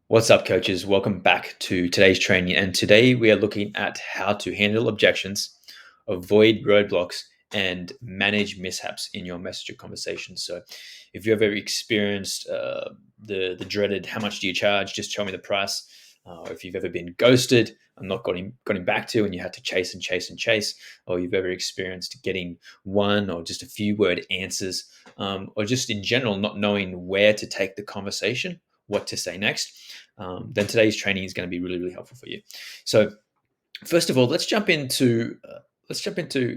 What's up, coaches? Welcome back to today's training. And today we are looking at how to handle objections, avoid roadblocks, and manage mishaps in your messenger conversations. So, if you've ever experienced the dreaded "how much do you charge? Just tell me the price," or if you've ever been ghosted and not got him back to, and you had to chase and chase and chase, or you've ever experienced getting one or just a few word answers, or just in general not knowing where to take the conversation, what to say next, then today's training is going to be really, really helpful for you. So, first of all, let's jump into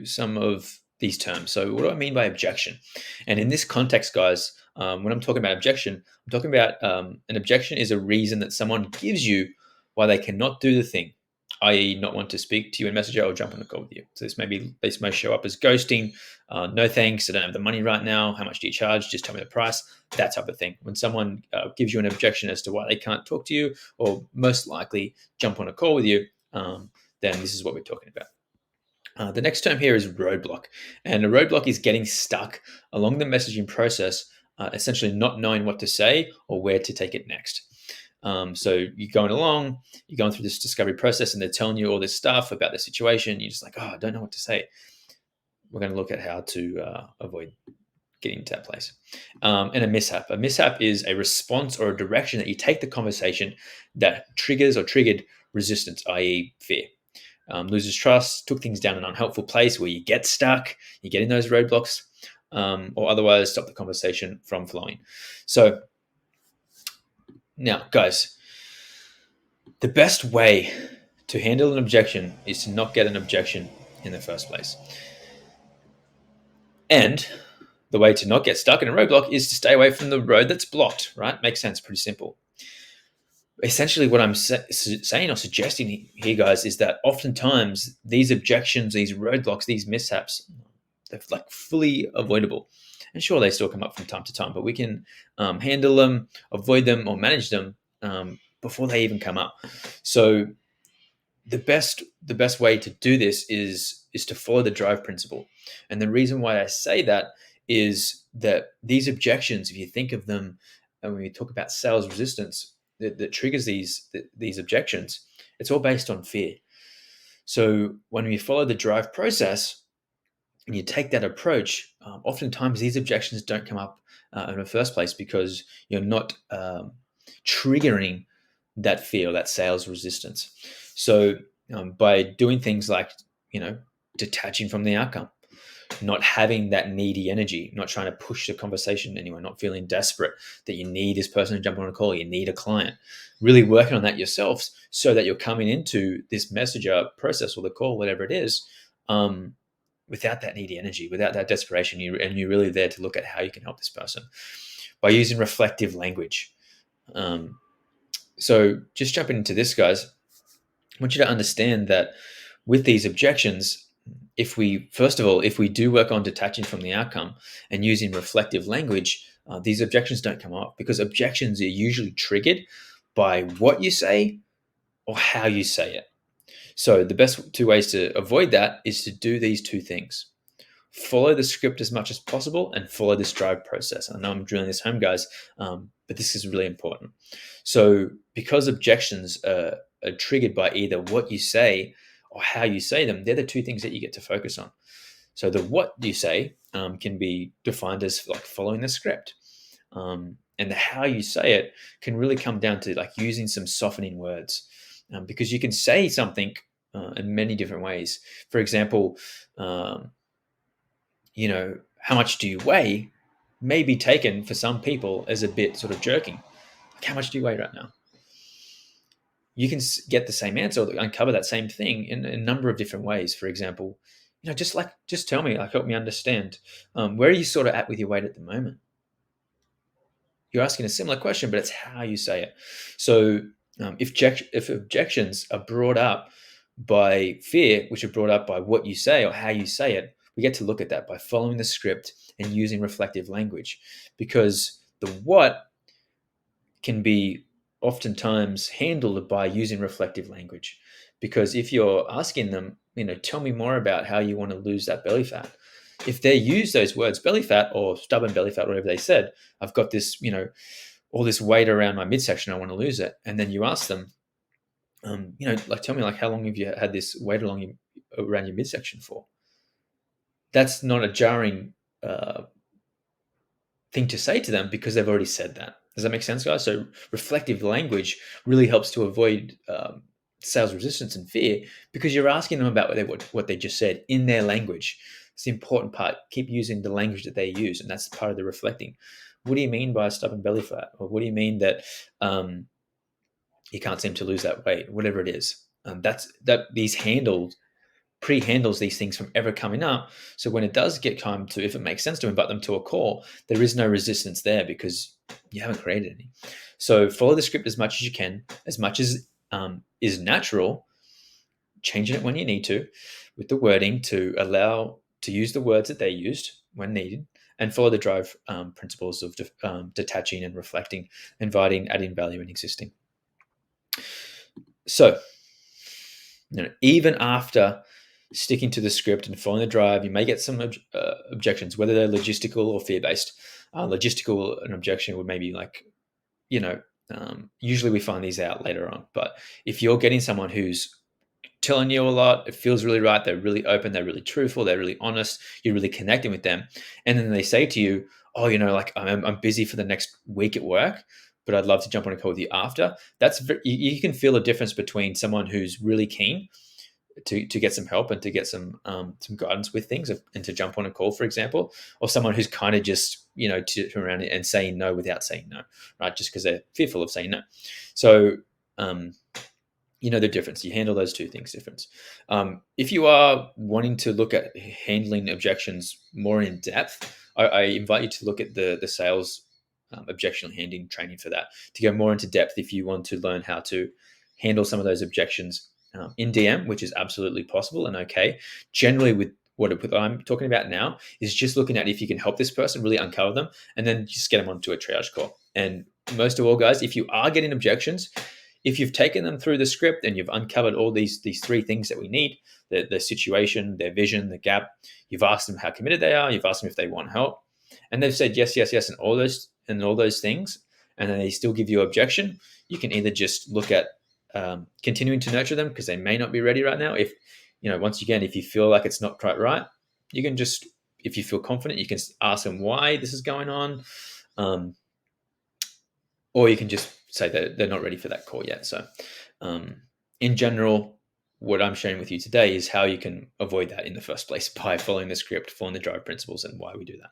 some of these terms. So, what do I mean by objection? And in this context, guys, when I'm talking about objection, I'm talking about an objection is a reason that someone gives you why they cannot do the thing, i.e., not want to speak to you in Messenger or jump on a call with you. So this may show up as ghosting, no thanks, I don't have the money right now. How much do you charge? Just tell me the price. That type of thing. When someone gives you an objection as to why they can't talk to you, or most likely jump on a call with you, then this is what we're talking about. The next term here is roadblock. And a roadblock is getting stuck along the messaging process, essentially not knowing what to say or where to take it next. So you're going along, you're going through this discovery process, and they're telling you all this stuff about the situation. You're just like, oh, I don't know what to say. We're going to look at how to avoid getting to that place. And a mishap. A mishap is a response or a direction that you take the conversation that triggers or triggered resistance, i.e., fear. Loses trust, took things down an unhelpful place where you get stuck, you get in those roadblocks, or otherwise stop the conversation from flowing. So now, guys, the best way to handle an objection is to not get an objection in the first place. And the way to not get stuck in a roadblock is to stay away from the road that's blocked, right? Makes sense, pretty simple. Essentially, what I'm saying or suggesting here, guys, is that oftentimes these objections, these roadblocks, these mishaps, they're like fully avoidable. And sure, they still come up from time to time, but we can handle them, avoid them, or manage them before they even come up. So the best way to do this is to follow the drive principle. And the reason why I say that is that these objections, if you think of them, and when we talk about sales resistance, that triggers these objections, it's all based on fear. So when we follow the drive process and you take that approach, oftentimes these objections don't come up in the first place because you're not triggering that fear, that sales resistance. So by doing things like, detaching from the outcome, not having that needy energy, not trying to push the conversation anywhere, not feeling desperate that you need this person to jump on a call, you need a client, really working on that yourselves so that you're coming into this messenger process or the call, whatever it is, without that needy energy, without that desperation, and you're really there to look at how you can help this person by using reflective language. So just jumping into this, guys, I want you to understand that with these objections, if we do work on detaching from the outcome and using reflective language, these objections don't come up because objections are usually triggered by what you say or how you say it. So the best two ways to avoid that is to do these two things. Follow the script as much as possible and follow this drive process. I know I'm drilling this home, guys, but this is really important. So because objections are triggered by either what you say or how you say them, they're the two things that you get to focus on. So the what you say can be defined as like following the script. And the how you say it can really come down to like using some softening words, because you can say something in many different ways. For example, how much do you weigh may be taken for some people as a bit sort of jerking. Like, how much do you weigh right now? You can get the same answer or uncover that same thing in a number of different ways. For example, just tell me, like, help me understand. Where are you sort of at with your weight at the moment? You're asking a similar question, but it's how you say it. So if objections are brought up by fear, which are brought up by what you say or how you say it, we get to look at that by following the script and using reflective language, because the what can be oftentimes handled by using reflective language. Because if you're asking them, tell me more about how you want to lose that belly fat, if they use those words, belly fat or stubborn belly fat, whatever they said, I've got this, all this weight around my midsection, I want to lose it. And then you ask them, like, tell me, like, how long have you had this weight around your midsection for? That's not a jarring uh, thing to say to them because they've already said that. Does that make sense, guys? So reflective language really helps to avoid sales resistance and fear because you're asking them about what they just said in their language. It's the important part. Keep using the language that they use, and that's part of the reflecting. What do you mean by a stubborn belly fat? Or what do you mean that you can't seem to lose that weight? Whatever it is, these pre-handles these things from ever coming up. So when it does get time to, if it makes sense to invite them to a call, there is no resistance there because you haven't created any. So follow the script as much as you can, as much as is natural, changing it when you need to with the wording to allow to use the words that they used when needed, and follow the drive principles of detaching and reflecting, inviting, adding value, and existing. So, even after sticking to the script and following the drive, you may get some objections, whether they're logistical or fear-based. Logistical, an objection would maybe like, usually we find these out later on. But if you're getting someone who's telling you a lot, it feels really right, they're really open, they're really truthful, they're really honest, you're really connecting with them, and then they say to you, oh, like I'm busy for the next week at work, but I'd love to jump on a call with you after. You can feel a difference between someone who's really keen to get some help and to get some guidance with things and to jump on a call, for example, or someone who's kind of just, to turn around and saying no without saying no, right? Just because they're fearful of saying no. So, the difference. You handle those two things different. If you are wanting to look at handling objections more in depth, I invite you to look at the sales objection handling training for that, to go more into depth if you want to learn how to handle some of those objections in DM, which is absolutely possible and okay. Generally, with what I'm talking about now is just looking at if you can help this person, really uncover them, and then just get them onto a triage call. And most of all, guys, if you are getting objections, if you've taken them through the script and you've uncovered all these three things that we need, the situation, their vision, the gap, you've asked them how committed they are, you've asked them if they want help, and they've said yes, yes, yes, and all those things, and then they still give you objection, you can either just look at continuing to nurture them because they may not be ready right now. If once again, if you feel like it's not quite right, you can just, if you feel confident, you can ask them why this is going on, or you can just say that they're not ready for that call yet. So in general, what I'm sharing with you today is how you can avoid that in the first place by following the script, following the drive principles, and why we do that.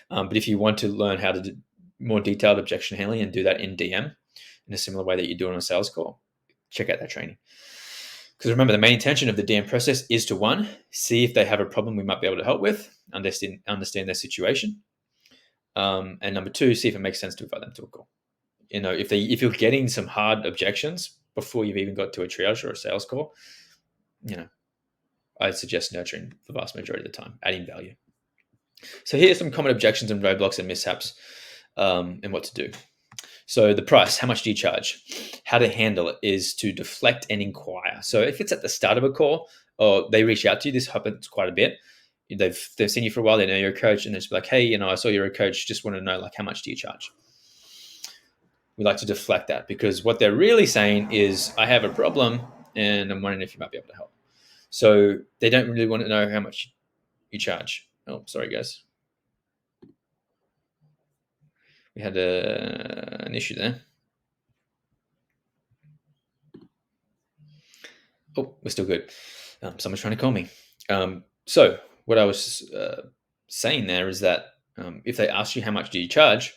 But if you want to learn how to do more detailed objection handling and do that in DM in a similar way that you do on a sales call, check out that training. Because remember, the main intention of the DM process is to, one, see if they have a problem we might be able to help with, understand their situation, and number two, see if it makes sense to invite them to a call. If you're getting some hard objections before you've even got to a triage or a sales call, I'd suggest nurturing the vast majority of the time, adding value. So here are some common objections and roadblocks and mishaps, and what to do. So the price, how much do you charge? How to handle it is to deflect and inquire. So if it's at the start of a call or they reach out to you, this happens quite a bit. They've seen you for a while, they know you're a coach, and they're just like, hey, I saw you're a coach, just want to know, like, how much do you charge? We like to deflect that because what they're really saying is, I have a problem and I'm wondering if you might be able to help. So they don't really want to know how much you charge. Oh, sorry, guys. We had an issue there. Oh, we're still good. Someone's trying to call me. So what I was saying there is that if they ask you how much do you charge,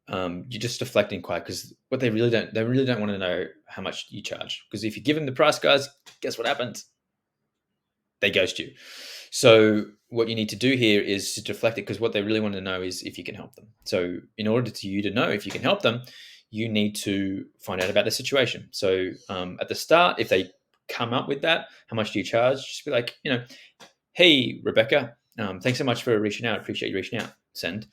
you're just deflecting quite, because what they really don't want to know how much you charge. Because if you give them the price, guys, guess what happens? They ghost you. So what you need to do here is to deflect it, because what they really want to know is if you can help them. So in order to you to know if you can help them, you need to find out about the situation. So at the start, if they come up with that, how much do you charge? Just be like, hey, Rebecca, thanks so much for reaching out. I appreciate you reaching out. Send.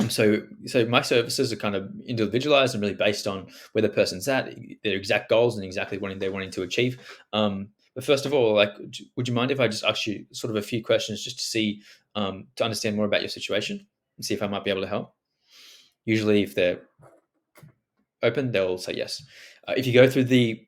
So my services are kind of individualized and really based on where the person's at, their exact goals, and exactly what they're wanting to achieve. But first of all, like, would you mind if I just ask you sort of a few questions just to see, to understand more about your situation and see if I might be able to help? Usually, if they're open, they'll say yes. If you go through the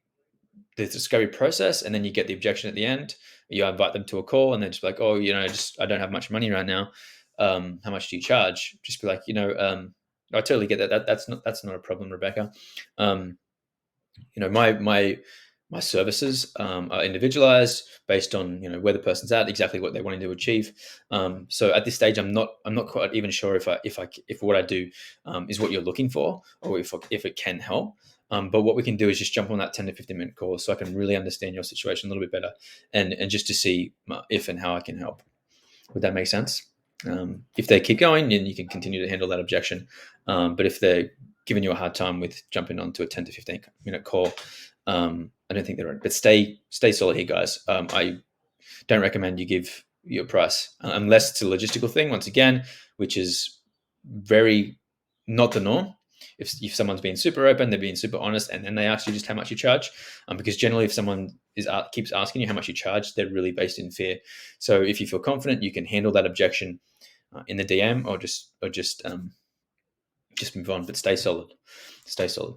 discovery process and then you get the objection at the end, you invite them to a call and they're just like, oh, just I don't have much money right now. How much do you charge? Just be like, I totally get that. That's not a problem, Rebecca. Um, my services are individualized based on where the person's at, exactly what they're wanting to achieve. So at this stage, I'm not quite even sure if what I do is what you're looking for, or if it can help. But what we can do is just jump on that 10 to 15 minute call so I can really understand your situation a little bit better, and just to see if and how I can help. Would that make sense? If they keep going, then you can continue to handle that objection. But if they're giving you a hard time with jumping onto a 10 to 15 minute call, I don't think they're right. But stay solid here, guys. I don't recommend you give your price unless it's a logistical thing, once again, which is very not the norm. If someone's being super open, they're being super honest, and then they ask you just how much you charge, because generally if someone keeps asking you how much you charge, they're really based in fear. So if you feel confident, you can handle that objection in the DM, or just move on, but stay solid. Stay solid.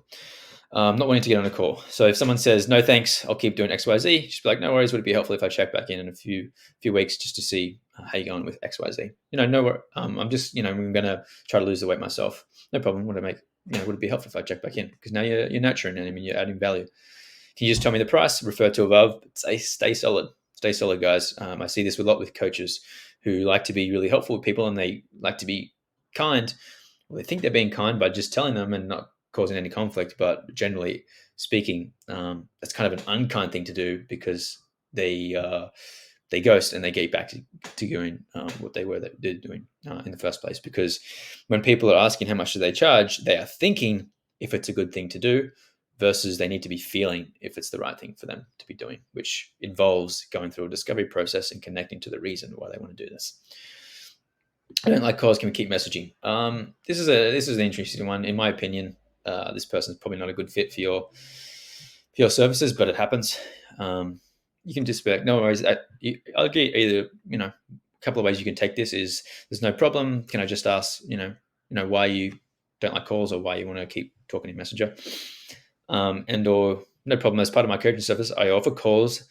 Not wanting to get on a call. So if someone says, no, thanks, I'll keep doing XYZ, just be like, no worries. Would it be helpful if I check back in a few weeks just to see how you're going with XYZ? No, I'm just, I'm going to try to lose the weight myself. No problem. Would it be helpful if I check back in? Because now you're nurturing and you're adding value. Can you just tell me the price? Refer to above. But stay solid. Stay solid, guys. I see this a lot with coaches who like to be really helpful with people, and they like to be kind. Well, they think they're being kind by just telling them and not causing any conflict, but generally speaking, that's kind of an unkind thing to do, because they ghost and they get back to doing what they're doing in the first place. Because when people are asking how much do they charge, they are thinking if it's a good thing to do, versus they need to be feeling if it's the right thing for them to be doing, which involves going through a discovery process and connecting to the reason why they want to do this. I don't like calls. Can we keep messaging? This is an interesting one, in my opinion. This person's probably not a good fit for your services, but it happens. You can just be like, no worries. I'll get either, a couple of ways you can take this is, there's no problem. Can I just ask, why you don't like calls, or why you want to keep talking to Messenger? And or no problem. As part of my coaching service, I offer calls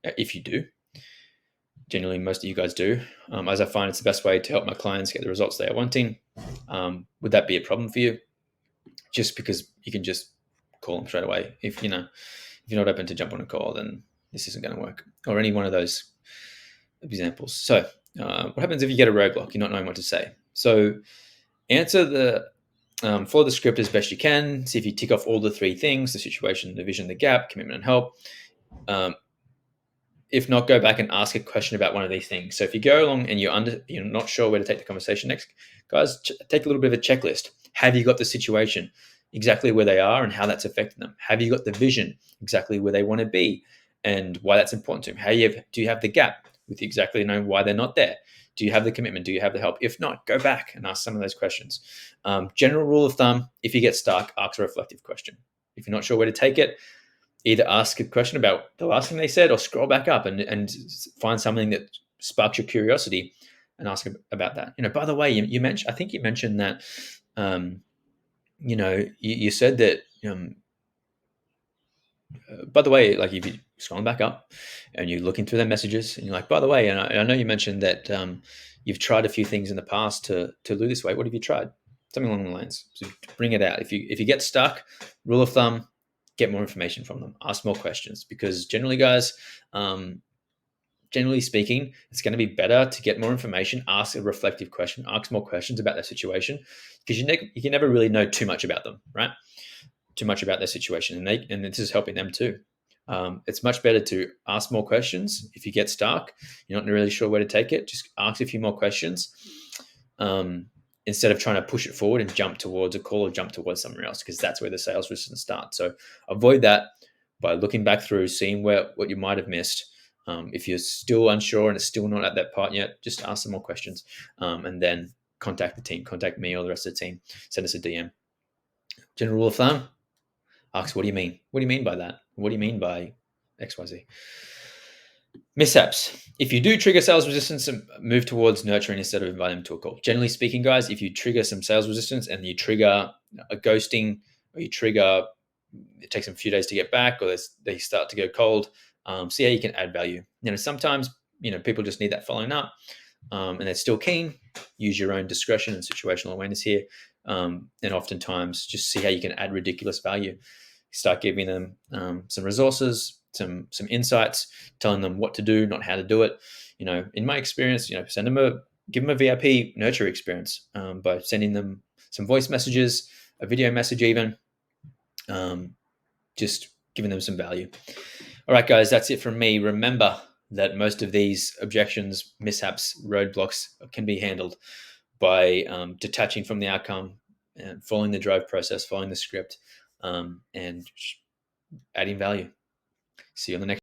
if you do. Generally, most of you guys do, as I find it's the best way to help my clients get the results they are wanting. Would that be a problem for you? Just because you can just call them straight away. If you're not open to jump on a call, then this isn't going to work. Or any one of those examples. So what happens if you get a roadblock? You're not knowing what to say. So follow the script as best you can. See if you tick off all the three things: the situation, the vision, the gap, commitment, and help. If not, go back and ask a question about one of these things. So if you go along and you're not sure where to take the conversation next, guys, take a little bit of a checklist. Have you got the situation exactly where they are and how that's affecting them? Have you got the vision exactly where they want to be and why that's important to them? Do you have the gap with exactly knowing why they're not there? Do you have the commitment? Do you have the help? If not, go back and ask some of those questions. General rule of thumb: if you get stuck, ask a reflective question. If you're not sure where to take it, either ask a question about the last thing they said, or scroll back up and find something that sparks your curiosity and ask about that. By the way, you mentioned, I think you mentioned that, you said that, by the way, like if you scrolling back up and you're looking through their messages and you're like, by the way, and I know you mentioned that you've tried a few things in the past to lose this weight. What have you tried? Something along the lines. So bring it out. If you get stuck, rule of thumb, get more information from them, ask more questions, because generally, guys, generally speaking, it's going to be better to get more information, ask a reflective question, ask more questions about their situation, because you can never really know too much about them, right? Too much about their situation, and this is helping them too. It's much better to ask more questions. If you get stuck, you're not really sure where to take it, just ask a few more questions. Instead of trying to push it forward and jump towards a call or jump towards somewhere else, because that's where the sales resistance starts. So avoid that by looking back through, seeing what you might have missed. If you're still unsure and it's still not at that part yet, just ask some more questions, and then contact the team, contact me or the rest of the team, send us a DM. General rule of thumb: ask, what do you mean? What do you mean by that? What do you mean by XYZ? Mishaps: if you do trigger sales resistance, move towards nurturing instead of inviting them to a call. Generally speaking, guys, if you trigger some sales resistance and you trigger a ghosting or you trigger, it takes them a few days to get back, or they start to go cold. See how you can add value. Sometimes people just need that following up, and they're still keen. Use your own discretion and situational awareness here, and oftentimes just see how you can add ridiculous value. Start giving them some resources, some insights, telling them what to do, not how to do it. In my experience, give them a VIP nurture experience by sending them some voice messages, a video message, even just giving them some value. All right, guys, that's it from me. Remember that most of these objections, mishaps, roadblocks can be handled by detaching from the outcome and following the drive process, following the script, and adding value. See you on the next.